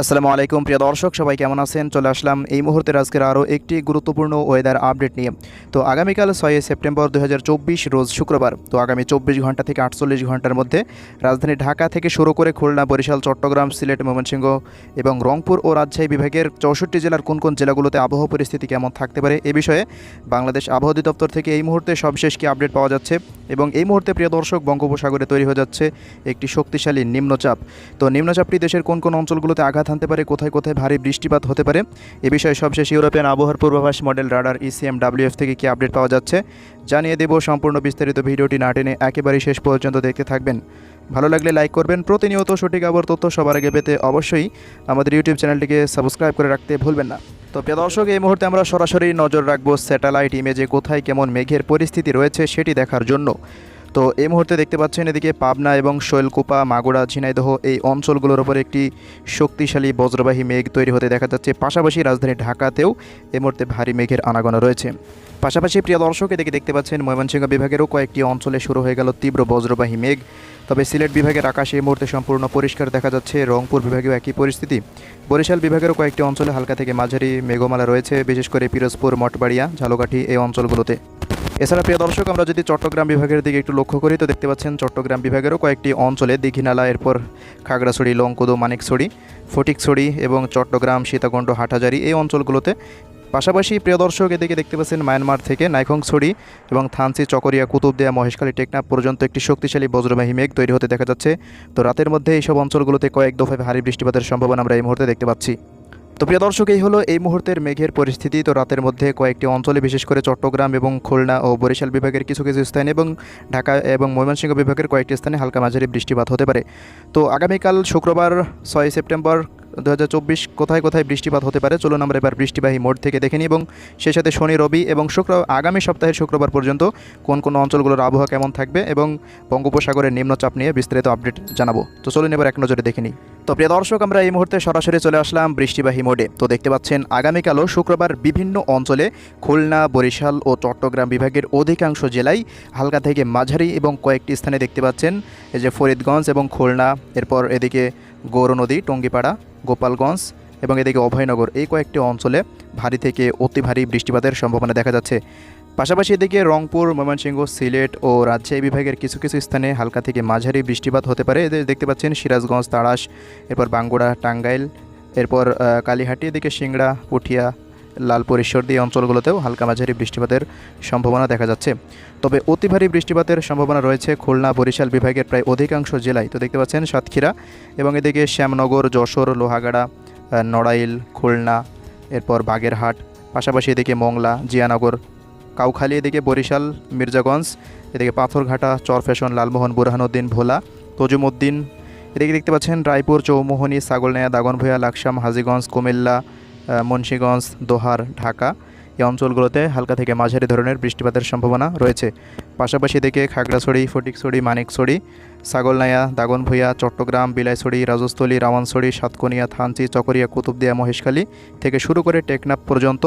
আসসালামু আলাইকুম প্রিয় দর্শক, সবাই কেমন আছেন? চলে আসলাম এই মুহূর্তের আজকের আরও একটি গুরুত্বপূর্ণ ওয়েদার আপডেট নিয়ে। তো আগামীকাল 6 সেপ্টেম্বর 2024 রোজ শুক্রবার। তো আগামী 24 ঘন্টা থেকে 48 ঘন্টার মধ্যে রাজধানী ঢাকা থেকে শুরু করে খুলনা, বরিশাল, চট্টগ্রাম, সিলেট, ময়মনসিংহ এবং রংপুর ও রাজশাহী বিভাগের 64 জেলার কোন কোন জেলাগুলোতে আবহাওয়া পরিস্থিতি কেমন থাকতে পারে এ বিষয়ে বাংলাদেশ আবহাওয়া অধিদপ্তর থেকে এই মুহূর্তে সবশেষ কি আপডেট পাওয়া যাচ্ছে। এবং এই মুহূর্তে প্রিয় দর্শক, বঙ্গোপসাগরে তৈরি হয়ে যাচ্ছে একটি শক্তিশালী নিম্নচাপ। তো নিম্নচাপটি দেশের কোন কোন অঞ্চলগুলোতে আঘাত হানতে পারে, কোথায় কোথায় ভারী বৃষ্টিপাত হতে পারে এ বিষয়ে সবশেষ ইউরোপিয়ান আবহাওয়ার পূর্বাভাস মডেল রাডার ECMWF থেকে কি আপডেট পাওয়া যাচ্ছে জানিয়ে দেব। সম্পূর্ণ বিস্তারিত ভিডিওটি না টেনে একেবারেই শেষ পর্যন্ত দেখতে থাকবেন। ভালো লাগলে লাইক করবেন। প্রতিনিয়ত সঠিক আবহাওয়ার তথ্য সবার আগে পেতে অবশ্যই আমাদের ইউটিউব চ্যানেলটিকে সাবস্ক্রাইব করে রাখতে ভুলবেন না। তো প্রিয় দর্শক, এই মুহূর্তে আমরা সরাসরি নজর রাখবো স্যাটেলাইট ইমেজে কোথায় কেমন মেঘের পরিস্থিতি রয়েছে সেটি দেখার জন্য। তো এই মুহূর্তে দেখতে পাচ্ছেন এদিকে পাবনা এবং শৈলকুপা, মাগুরা, ঝিনাইদহ এই অঞ্চলগুলোর ওপর একটি শক্তিশালী বজ্রবাহী মেঘ তৈরি হতে দেখা যাচ্ছে। পাশাপাশি রাজধানী ঢাকাতেও এই মুহূর্তে ভারী মেঘের আনাগোনা রয়েছে। পাশাপাশি প্রিয় দর্শক, এদিকে দেখতে পাচ্ছেন ময়মনসিংহ বিভাগেরও কয়েকটি অঞ্চলে শুরু হয়ে গেল তীব্র বজ্রবাহী মেঘ। তবে সিলেট বিভাগের আকাশে এই মুহূর্তে সম্পূর্ণ পরিষ্কার দেখা যাচ্ছে। রংপুর বিভাগেও একই পরিস্থিতি। বরিশাল বিভাগেরও কয়েকটি অঞ্চলে হালকা থেকে মাঝারি মেঘমালা রয়েছে, বিশেষ করে পিরোজপুর, মঠবাড়িয়া, ঝালকাঠি এই অঞ্চলগুলোতে। এছাড়া প্রিয় দর্শক, আমরা যদি চট্টগ্রাম বিভাগের দিকে একটু লক্ষ্য করি তো দেখতে পাচ্ছেন চট্টগ্রাম বিভাগেরও কয়েকটি অঞ্চলে দীঘিনালা, এরপর খাগড়াছড়ি, লংকুদো, মানিকছড়ি, ফটিকছড়ি এবং চট্টগ্রাম, সীতাকুণ্ড, হাটহাজারী এই অঞ্চলগুলোতে। পাশাপাশি প্রিয় দর্শক, এদিকে দেখতে পাচ্ছেন মায়ানমার থেকে নাইখংছড়ি এবং থানচি, চকরিয়া, কুতুবদিয়া, মহেশখালী, টেকনাফ পর্যন্ত একটি শক্তিশালী বজ্রবাহী মেঘ তৈরি হতে দেখা যাচ্ছে। তো রাতের মধ্যে এইসব অঞ্চলগুলোতে কয়েক দফায় ভারী বৃষ্টিপাতের সম্ভাবনা আমরা এই মুহূর্তে দেখতে পাচ্ছি। তো প্রিয় দর্শক, এই হলো এই মুহূর্তের মেঘের পরিস্থিতি। তো রাতের মধ্যে কয়েকটি অঞ্চলে, বিশেষ করে চট্টগ্রাম এবং খুলনা ও বরিশাল বিভাগের কিছু কিছু স্থানে এবং ঢাকা এবং ময়মনসিংহ বিভাগের কয়েকটি স্থানে হালকা মাঝারি বৃষ্টিপাত হতে পারে। তো আগামীকাল শুক্রবার 6 সেপ্টেম্বর 2024 কোথায় কোথায় বৃষ্টিপাত হতে পারে চলুন আমরা এবার বৃষ্টিবাহী মোড থেকে দেখে নিই, এবং সেই সাথে শনি, রবি এবং আগামী সপ্তাহের শুক্রবার পর্যন্ত কোন কোন অঞ্চলগুলোর আবহাওয়া কেমন থাকবে এবং বঙ্গোপসাগরের নিম্নচাপ নিয়ে বিস্তারিত আপডেট জানাবো। তো চলুন এবার এক নজরে দেখে নিই। তো প্রিয় দর্শক, আমরা এই মুহূর্তে সরাসরি চলে আসলাম বৃষ্টিবাহী মোডে। তো দেখতে পাচ্ছেন আগামীকালও শুক্রবার বিভিন্ন অঞ্চলে খুলনা, বরিশাল ও চট্টগ্রাম বিভাগের অধিকাংশ জেলায় হালকা থেকে মাঝারি এবং কয়েকটি স্থানে দেখতে পাচ্ছেন এই যে ফরিদগঞ্জ এবং খুলনা, এরপর এদিকে গৌরনদী, টঙ্গিপাড়া, গোপালগঞ্জ এবং এদিকে অভয়নগর এই কয়েকটি অঞ্চলে ভারী থেকে অতি ভারী বৃষ্টিপাতের সম্ভাবনা দেখা যাচ্ছে। পাশাপাশি এদিকে রংপুর, ময়মনসিংহ, সিলেট ও রাজশাহী বিভাগের কিছু কিছু স্থানে হালকা থেকে মাঝারি বৃষ্টিপাত হতে পারে। এদের দেখতে পাচ্ছেন সিরাজগঞ্জ, তাড়াশ, এরপর বাঙ্গুড়া, টাঙ্গাইল, এরপর কালীহাটি, এদিকে সিংড়া, পুঠিয়া, লালপুর, ঈশ্বরদী অঞ্চলগুলোতেও হালকা মাঝারি বৃষ্টিপাতের সম্ভাবনা দেখা যাচ্ছে। তবে অতি ভারী বৃষ্টিপাতের সম্ভাবনা রয়েছে খুলনা, বরিশাল বিভাগের প্রায় অধিকাংশ জেলায়। তো দেখতে পাচ্ছেন সাতক্ষীরা এবং এদিকে শ্যামনগর, যশোর, লোহাগাড়া, নড়াইল, খুলনা, এরপর বাগেরহাট, পাশাপাশি এদিকে মংলা, জিয়ানগর, কাউখালী, এদিকে বরিশাল, মির্জাগঞ্জ, এদিকে পাথরঘাটা, চরফ্যাশন, লালমোহন, বুরহানুদ্দিন, ভোলা, তজুমউদ্দিন, এদিকে দেখতে পাচ্ছেন রায়পুর, চৌমোহনী, ছাগলনাইয়া, দাগনভূঞা, লাকসাম, হাজীগঞ্জ, কুমিল্লা, মুন্সিগঞ্জ, দোহার, ঢাকা এই অঞ্চলগুলোতে হালকা থেকে মাঝারি ধরনের বৃষ্টিপাতের সম্ভাবনা রয়েছে। পাশাপাশি এদিকে খাগড়াছড়ি, ফটিকছড়ি, মানিকছড়ি, ছাগলনাইয়া, দাগনভূঞা, চট্টগ্রাম, বিলাইছড়ি, রাজস্থলী, রাওয়ানছড়ি, সাতকনিয়া, থানচি, চকরিয়া, কুতুবদিয়া, মহেশখালী থেকে শুরু করে টেকনাফ পর্যন্ত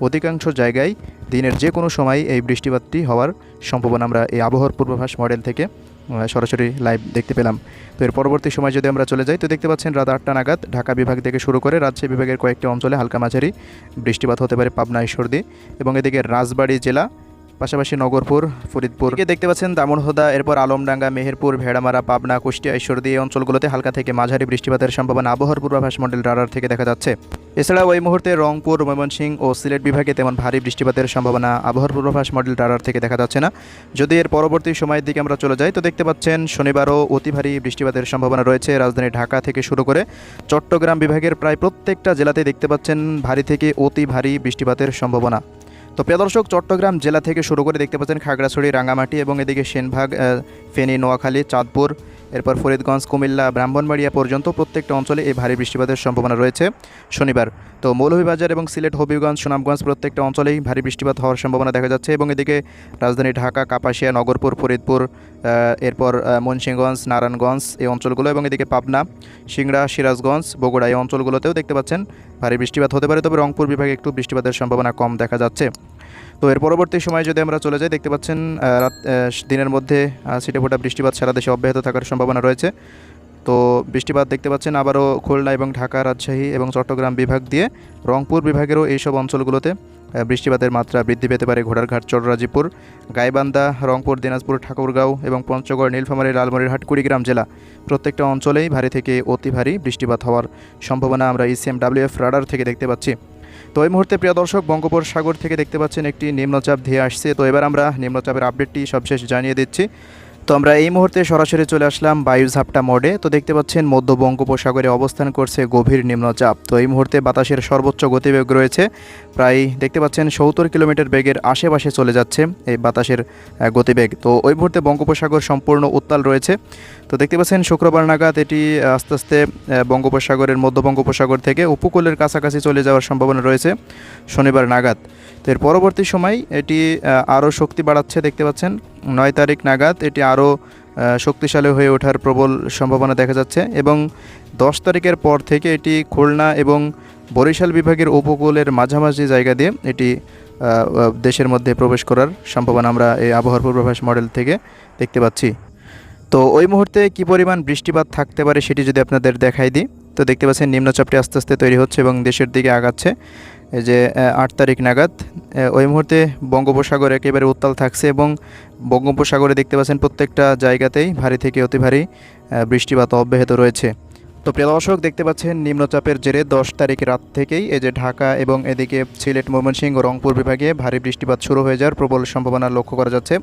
অধিকাংশ জায়গায় দিনের যে কোনো সময় এই বৃষ্টিপাতটি হওয়ার সম্ভাবনা আমরা এই আবহাওয়ার পূর্বাভাস মডেল থেকে সরাসরি লাইভ দেখতে পেলাম। তো এর পরবর্তী সময় যদি আমরা চলে যাই তো দেখতে পাচ্ছেন রাত 8টা নাগাদ ঢাকা বিভাগ থেকে শুরু করে রাজশাহী বিভাগের কয়েকটি অঞ্চলে হালকা মাঝারি বৃষ্টিপাত হতে পারে পাবনা, ঈশ্বরদী এবং এদিকে রাজবাড়ী জেলা, পাশাপাশি নগরপুর, ফরিদপুর দেখতে পাচ্ছেন দামোহদা, এরপর আলমডাঙ্গা, মেহেরপুর, ভেড়ামারা, পাবনা, কুষ্টিয়া, ঈশ্বরদী এই অঞ্চলগুলোতে হালকা থেকে মাঝারি বৃষ্টিপাতের সম্ভাবনা আবহাওয়ার পূর্বাভাস মডেল রাডার থেকে দেখা যাচ্ছে। এছাড়াও এই মুহূর্তে রংপুর, ময়মনসিংহ ও সিলেট বিভাগে তেমন ভারী বৃষ্টিপাতের সম্ভাবনা আবহাওয়ার পূর্বাভাস মডেল রাডার থেকে দেখা যাচ্ছে না। যদি এর পরবর্তী সময়ের দিকে আমরা চলে যাই তো দেখতে পাচ্ছেন শনিবারও অতি ভারী বৃষ্টিপাতের সম্ভাবনা রয়েছে। রাজধানী ঢাকা থেকে শুরু করে চট্টগ্রাম বিভাগের প্রায় প্রত্যেকটা জেলাতে দেখতে পাচ্ছেন ভারী থেকে অতি ভারী বৃষ্টিপাতের সম্ভাবনা। তো প্রিয় দর্শক, চট্টগ্রাম জেলা থেকে শুরু করে দেখতে পাচ্ছেন খাগড়াছড়ি, রাঙ্গামাটি এবং এদিকে সেনবাগ, ফেনী, নোয়াখালী, চাঁদপুর, এরপর ফরিদগঞ্জ, কুমিল্লা, ব্রাহ্মণবাড়িয়া পর্যন্ত প্রত্যেকটা অঞ্চলে এই ভারী বৃষ্টিপাতের সম্ভাবনা রয়েছে শনিবার। তো মৌলভীবাজার এবং সিলেট, হবিগঞ্জ, সুনামগঞ্জ প্রত্যেকটা অঞ্চলেই ভারী বৃষ্টিপাত হওয়ার সম্ভাবনা দেখা যাচ্ছে। এবং এদিকে রাজধানী ঢাকা, কাপাসিয়া, নগরপুর, ফরিদপুর, এরপর মুন্সিগঞ্জ, নারায়ণগঞ্জ এই অঞ্চলগুলো এবং এদিকে পাবনা, সিংড়া, সিরাজগঞ্জ, বগুড়া এই অঞ্চলগুলোতেও দেখতে পাচ্ছেন ভারী বৃষ্টিপাত হতে পারে। তবে রংপুর বিভাগে একটু বৃষ্টিপাতের সম্ভাবনা কম দেখা যাচ্ছে। তো এর পরবর্তী সময় যদি আমরা চলে যাই দেখতে পাচ্ছেন দিনের মধ্যে ছিটেফোঁটা বৃষ্টিপাত সারা দেশে অব্যাহত থাকার সম্ভাবনা রয়েছে। তো বৃষ্টিপাত দেখতে পাচ্ছেন আবারও খুলনা এবং ঢাকা, রাজশাহী এবং চট্টগ্রাম বিভাগ দিয়ে রংপুর বিভাগেরও এইসব অঞ্চলগুলোতে বৃষ্টিপাতের মাত্রা বৃদ্ধি পেতে পারে। ঘোড়ারঘাট, চররাজিপুর, গাইবান্ধা, রংপুর, দিনাজপুর, ঠাকুরগাঁও এবং পঞ্চগড়, নীলফামারী, লালমনিরহাট, কুড়িগ্রাম জেলা প্রত্যেকটা অঞ্চলেই ভারী থেকে অতি ভারী বৃষ্টিপাত হওয়ার সম্ভাবনা আমরা ECMWF রাডার থেকে দেখতে পাচ্ছি। তো এই মুহূর্তে প্রিয় দর্শক, বঙ্গোপসাগর থেকে দেখতে পাচ্ছেন একটি নিম্নচাপ ধেয়ে আসছে। তো এবার আমরা নিম্নচাপের আপডেটটি সবশেষ জানিয়ে দিচ্ছি। তো আমরা এই মুহূর্তে সরাসরি চলে আসলাম বায়ুঝাপটা মোডে। তো দেখতে পাচ্ছেন মধ্য বঙ্গোপসাগরে অবস্থান করছে গভীর নিম্নচাপ। তো এই মুহূর্তে বাতাসের সর্বোচ্চ গতিবেগ রয়েছে প্রায় দেখতে পাচ্ছেন 70 কিলোমিটার বেগের আশেপাশে চলে যাচ্ছে এই বাতাসের গতিবেগ। তো ওই মুহূর্তে বঙ্গোপসাগর সম্পূর্ণ উত্তাল রয়েছে। তো দেখতে পাচ্ছেন শুক্রবার নাগাদ এটি আস্তে আস্তে বঙ্গোপসাগরের মধ্য বঙ্গোপসাগর থেকে উপকূলের কাছাকাছি চলে যাওয়ার সম্ভাবনা রয়েছে শনিবার নাগাদ। তো এর পরবর্তী সময় এটি আরও শক্তি বাড়াচ্ছে। দেখতে পাচ্ছেন 9 তারিখ নাগাদ এটি আরও শক্তিশালী হয়ে ওঠার প্রবল সম্ভাবনা দেখা যাচ্ছে এবং 10 তারিখের পর থেকে এটি খুলনা এবং বরিশাল বিভাগের উপকূলের মাঝামাঝি জায়গা দিয়ে এটি দেশের মধ্যে প্রবেশ করার সম্ভাবনা আমরা এই আবহাওয়ার পূর্বাভাস মডেল থেকে দেখতে পাচ্ছি। তো ওই মুহূর্তে কী পরিমাণ বৃষ্টিপাত থাকতে পারে সেটি যদি আপনাদের দেখাই দিই। তো দেখতে পাচ্ছেন নিম্নচাপটি আস্তে আস্তে তৈরি হচ্ছে এবং দেশের দিকে আগাচ্ছে। এই যে 8 তারিখ নাগাদ ওই মুহূর্তে বঙ্গোপসাগর একেবারে উত্তাল থাকছে এবং বঙ্গোপসাগরে দেখতে পাচ্ছেন প্রত্যেকটা জায়গাতেই ভারী থেকে অতি ভারী বৃষ্টিপাত অব্যাহত রয়েছে। তো প্রিয় দর্শক, দেখতে পাচ্ছেন নিম্নচাপের জেরে 10 তারিখ রাত থেকেই এই যে ঢাকা এবং এদিকে সিলেট, ময়মনসিংহ ও রংপুর বিভাগে ভারী বৃষ্টিপাত শুরু হয়ে যাওয়ার প্রবল সম্ভাবনা লক্ষ্য করা যাচ্ছে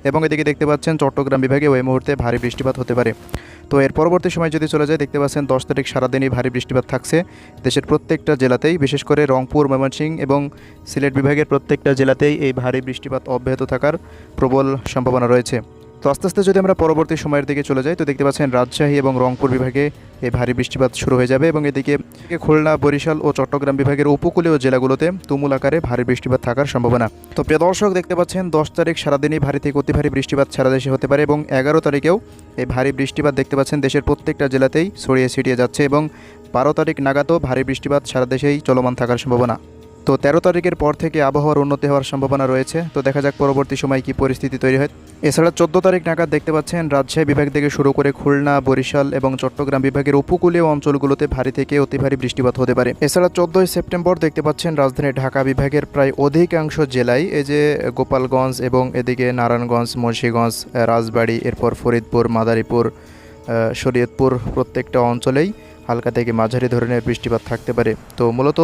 এবং এদিকে দেখতে পাচ্ছেন চট্টগ্রাম বিভাগে ওই মুহূর্তে ভারী বৃষ্টিপাত হতে পারে। তো এর পরবর্তী সময় যদি চলে যায়, দেখতে পাচ্ছেন 10 তারিখ সারাদিনই ভারী বৃষ্টিপাত থাকছে দেশের প্রত্যেকটা জেলাতেই, বিশেষ করে রংপুর, ময়মনসিংহ এবং সিলেট বিভাগের প্রত্যেকটা জেলাতেই এই ভারী বৃষ্টিপাত অব্যাহত থাকার প্রবল সম্ভাবনা রয়েছে। তো আস্তে আস্তে যদি আমরা পরবর্তী সময়ের দিকে চলে যাই, তো দেখতে পাচ্ছেন রাজশাহী এবং রংপুর বিভাগে এই ভারী বৃষ্টিপাত শুরু হয়ে যাবে এবং এদিকে খুলনা, বরিশাল ও চট্টগ্রাম বিভাগের উপকূলীয় জেলাগুলোতে তুমুল আকারে ভারী বৃষ্টিপাত থাকার সম্ভাবনা। তো প্রিয় দর্শক, দেখতে পাচ্ছেন 10 তারিখ সারাদিনই ভারী থেকে অতি ভারী বৃষ্টিপাত সারা দেশে হতে পারে এবং 11 তারিখেও এই ভারী বৃষ্টিপাত দেখতে পাচ্ছেন দেশের প্রত্যেকটা জেলাতেই ছড়িয়ে ছিটিয়ে যাচ্ছে এবং 12 তারিখ নাগাদও ভারী বৃষ্টিপাত সারা দেশেই চলমান থাকার সম্ভাবনা। তো 13 তারিখের পর থেকে আবহাওয়ার উন্নতি হওয়ার সম্ভাবনা রয়েছে। তো দেখা যাক পরবর্তী সময় কী পরিস্থিতি তৈরি হয়। এছাড়া 14 তারিখ নাগাদ দেখতে পাচ্ছেন রাজশাহী বিভাগ থেকে শুরু করে খুলনা, বরিশাল এবং চট্টগ্রাম বিভাগের উপকূলীয় অঞ্চলগুলোতে ভারী থেকে অতি ভারী বৃষ্টিপাত হতে পারে। এছাড়া 14 সেপ্টেম্বর দেখতে পাচ্ছেন রাজধানী ঢাকা বিভাগের প্রায় অধিকাংশ জেলায় এই যে গোপালগঞ্জ এবং এদিকে নারায়ণগঞ্জ, মুন্সিগঞ্জ, রাজবাড়ী, এরপর ফরিদপুর, মাদারীপুর, শরীয়তপুর প্রত্যেকটা অঞ্চলেই হালকা থেকে মাঝারি ধরনের বৃষ্টিপাত থাকতে পারে। তো মূলত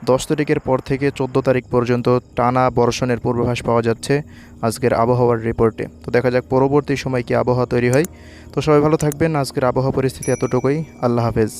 10 তারিখের পর থেকে 14 তারিখ পর্যন্ত টানা বর্ষণের পূর্বাভাস পাওয়া যাচ্ছে আজকের আবহাওয়ার রিপোর্টে। তো দেখা যাক পরবর্তী সময় কি আবহাওয়া তৈরি হয়। তো সবাই ভালো থাকবেন। আজকের আবহাওয়া পরিস্থিতি এতটুকুই। আল্লাহ হাফেজ।